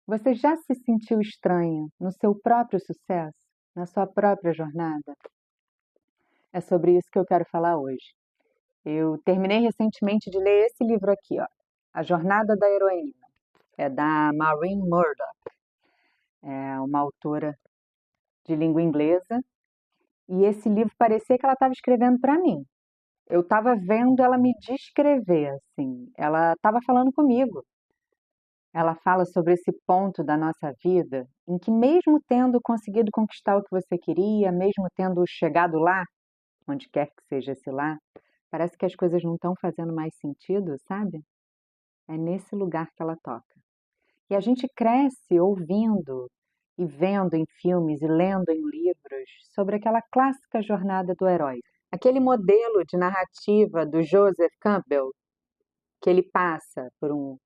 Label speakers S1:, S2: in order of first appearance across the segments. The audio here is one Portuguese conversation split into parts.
S1: Você já se sentiu estranha no seu próprio sucesso, na sua própria jornada? É sobre isso que eu quero falar hoje. Eu terminei recentemente de ler esse livro aqui, ó, A Jornada da Heroína. É da Maureen Murdoch, é uma autora de língua inglesa, e esse livro parecia que ela estava escrevendo para mim. Eu estava vendo ela me descrever, assim, ela estava falando comigo. Ela fala sobre esse ponto da nossa vida em que, mesmo tendo conseguido conquistar o que você queria, mesmo tendo chegado lá, onde quer que seja esse lá, parece que as coisas não estão fazendo mais sentido, sabe? É nesse lugar que ela toca. E a gente cresce ouvindo e vendo em filmes e lendo em livros sobre aquela clássica jornada do herói. Aquele modelo de narrativa do Joseph Campbell, que ele passa por um.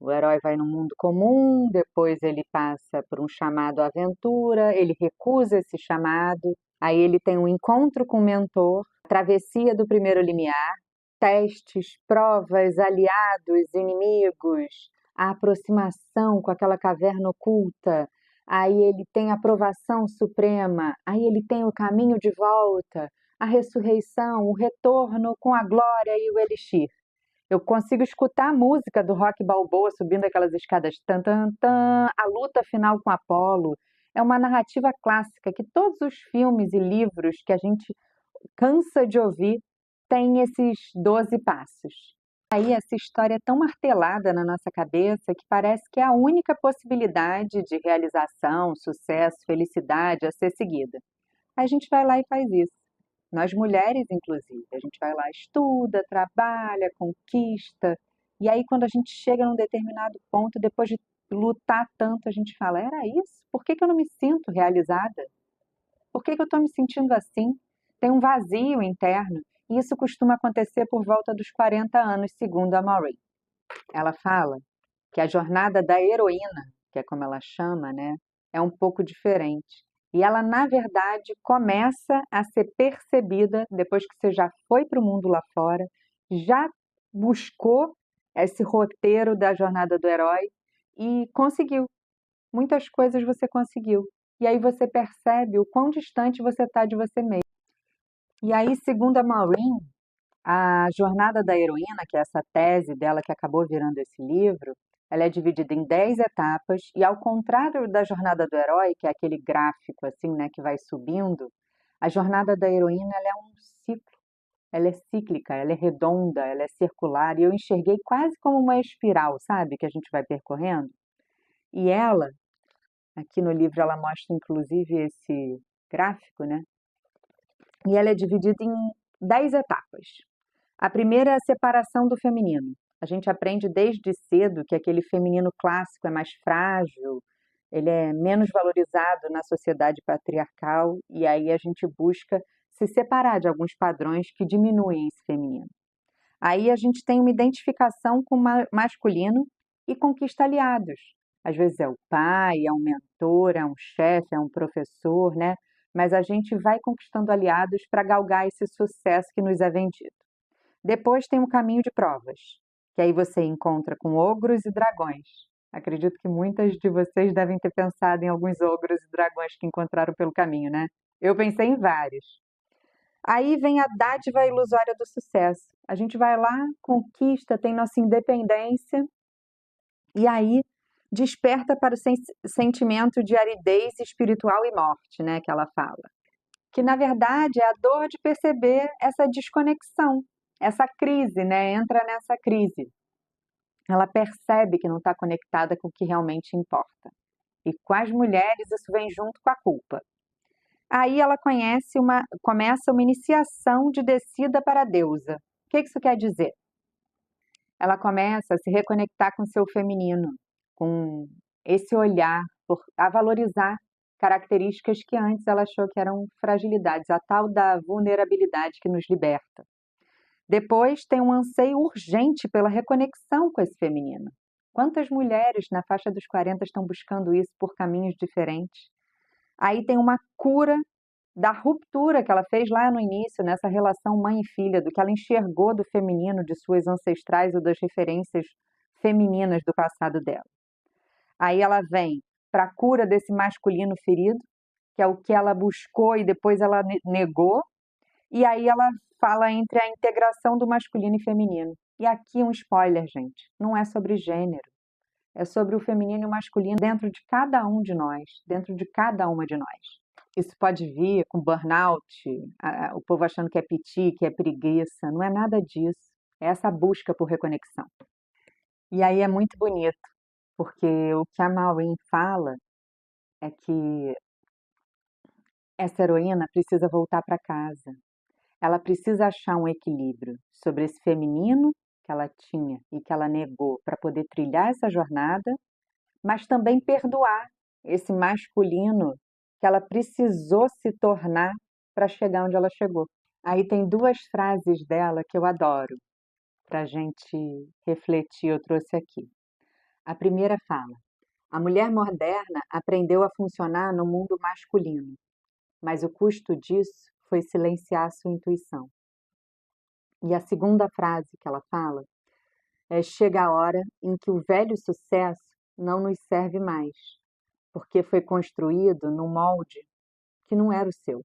S1: O herói vai num mundo comum, depois ele passa por um chamado à aventura, ele recusa esse chamado, aí ele tem um encontro com o mentor, travessia do primeiro limiar, testes, provas, aliados, inimigos, a aproximação com aquela caverna oculta, aí ele tem a aprovação suprema, aí ele tem o caminho de volta, a ressurreição, o retorno com a glória e o elixir. Eu consigo escutar a música do Rock Balboa subindo aquelas escadas, tan, tan, tan, a luta final com Apolo. É uma narrativa clássica que todos os filmes e livros que a gente cansa de ouvir têm esses 12 passos. Aí essa história é tão martelada na nossa cabeça que parece que é a única possibilidade de realização, sucesso, felicidade a ser seguida. Aí a gente vai lá e faz isso. Nós mulheres, inclusive, a gente vai lá, estuda, trabalha, conquista, e aí quando a gente chega num determinado ponto, depois de lutar tanto, a gente fala: era isso? Por que que eu não me sinto realizada? Por que que eu estou me sentindo assim? Tem um vazio interno, e isso costuma acontecer por volta dos 40 anos, segundo a Maureen. Ela fala que a jornada da heroína, que é como ela chama, né, é um pouco diferente. E ela, na verdade, começa a ser percebida depois que você já foi para o mundo lá fora, já buscou esse roteiro da jornada do herói e conseguiu. Muitas coisas você conseguiu. E aí você percebe o quão distante você está de você mesmo. E aí, segundo a Maureen, a jornada da heroína, que é essa tese dela que acabou virando esse livro, ela é dividida em 10 etapas e, ao contrário da jornada do herói, que é aquele gráfico assim, né, que vai subindo, a jornada da heroína ela é um ciclo, ela é cíclica, ela é redonda, ela é circular e eu enxerguei quase como uma espiral, sabe, que a gente vai percorrendo. E ela, aqui no livro ela mostra inclusive esse gráfico, né? E ela é dividida em 10 etapas. A primeira é a separação do feminino. A gente aprende desde cedo que aquele feminino clássico é mais frágil, ele é menos valorizado na sociedade patriarcal, e aí a gente busca se separar de alguns padrões que diminuem esse feminino. Aí a gente tem uma identificação com o masculino e conquista aliados. Às vezes é o pai, é um mentor, é um chefe, é um professor, né? Mas a gente vai conquistando aliados para galgar esse sucesso que nos é vendido. Depois tem um caminho de provas, que aí você encontra com ogros e dragões. Acredito que muitas de vocês devem ter pensado em alguns ogros e dragões que encontraram pelo caminho, né? Eu pensei em vários. Aí vem a dádiva ilusória do sucesso. A gente vai lá, conquista, tem nossa independência, e aí desperta para o sentimento de aridez espiritual e morte, né, que ela fala. Que na verdade é a dor de perceber essa desconexão, essa crise, né? Entra nessa crise. Ela percebe que não está conectada com o que realmente importa. E com as mulheres isso vem junto com a culpa. Aí ela começa uma iniciação de descida para a deusa. O que isso quer dizer? Ela começa a se reconectar com seu feminino, com esse olhar, a valorizar características que antes ela achou que eram fragilidades, a tal da vulnerabilidade que nos liberta. Depois tem um anseio urgente pela reconexão com esse feminino. Quantas mulheres na faixa dos 40 estão buscando isso por caminhos diferentes? Aí tem uma cura da ruptura que ela fez lá no início, nessa relação mãe e filha, do que ela enxergou do feminino, de suas ancestrais ou das referências femininas do passado dela. Aí ela vem para a cura desse masculino ferido, que é o que ela buscou e depois ela negou. E aí ela fala entre a integração do masculino e feminino. E aqui um spoiler, gente, não é sobre gênero, é sobre o feminino e o masculino dentro de cada um de nós, dentro de cada uma de nós. Isso pode vir com burnout, o povo achando que é piti, que é preguiça, não é nada disso. É essa busca por reconexão. E aí é muito bonito, porque o que a Maureen fala é que essa heroína precisa voltar para casa. Ela precisa achar um equilíbrio sobre esse feminino que ela tinha e que ela negou para poder trilhar essa jornada, mas também perdoar esse masculino que ela precisou se tornar para chegar onde ela chegou. Aí tem duas frases dela que eu adoro para a gente refletir, eu trouxe aqui. A primeira fala: a mulher moderna aprendeu a funcionar no mundo masculino, mas o custo disso foi silenciar sua intuição. E a segunda frase que ela fala é: chega a hora em que o velho sucesso não nos serve mais, porque foi construído num molde que não era o seu.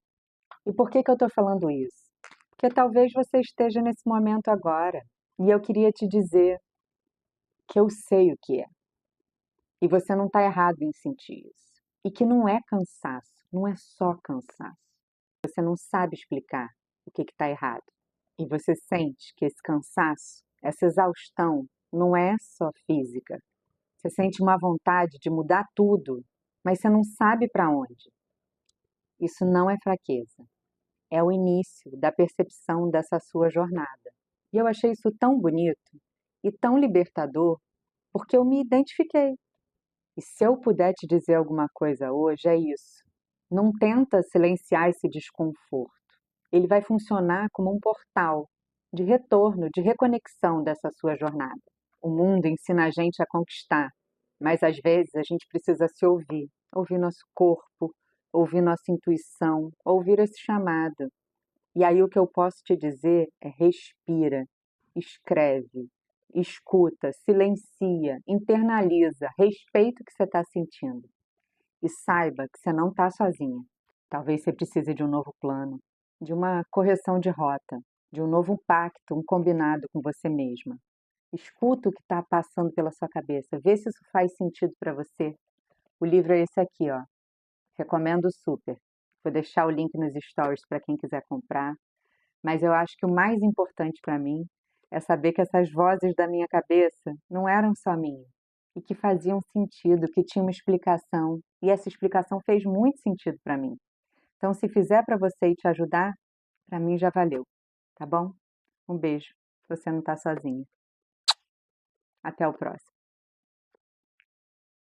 S1: E por que eu estou falando isso? Porque talvez você esteja nesse momento agora e eu queria te dizer que eu sei o que é. E você não está errado em sentir isso. E que não é cansaço, não é só cansaço. Você não sabe explicar o que está errado. E você sente que esse cansaço, essa exaustão, não é só física. Você sente uma vontade de mudar tudo, mas você não sabe para onde. Isso não é fraqueza. É o início da percepção dessa sua jornada. E eu achei isso tão bonito e tão libertador, porque eu me identifiquei. E se eu puder te dizer alguma coisa hoje, é isso. Não tenta silenciar esse desconforto. Ele vai funcionar como um portal de retorno, de reconexão dessa sua jornada. O mundo ensina a gente a conquistar, mas às vezes a gente precisa se ouvir, ouvir nosso corpo, ouvir nossa intuição, ouvir esse chamado. E aí o que eu posso te dizer é: respira, escreve, escuta, silencia, internaliza, respeita o que você está sentindo. E saiba que você não está sozinha. Talvez você precise de um novo plano, de uma correção de rota, de um novo pacto, um combinado com você mesma. Escuta o que está passando pela sua cabeça, vê se isso faz sentido para você. O livro é esse aqui, ó. Recomendo super. Vou deixar o link nos stories para quem quiser comprar. Mas eu acho que o mais importante para mim é saber que essas vozes da minha cabeça não eram só minhas e que faziam sentido, que tinha uma explicação, e essa explicação fez muito sentido para mim. Então, se fizer para você e te ajudar, para mim já valeu, tá bom? Um beijo. Você não está sozinho. Até o próximo.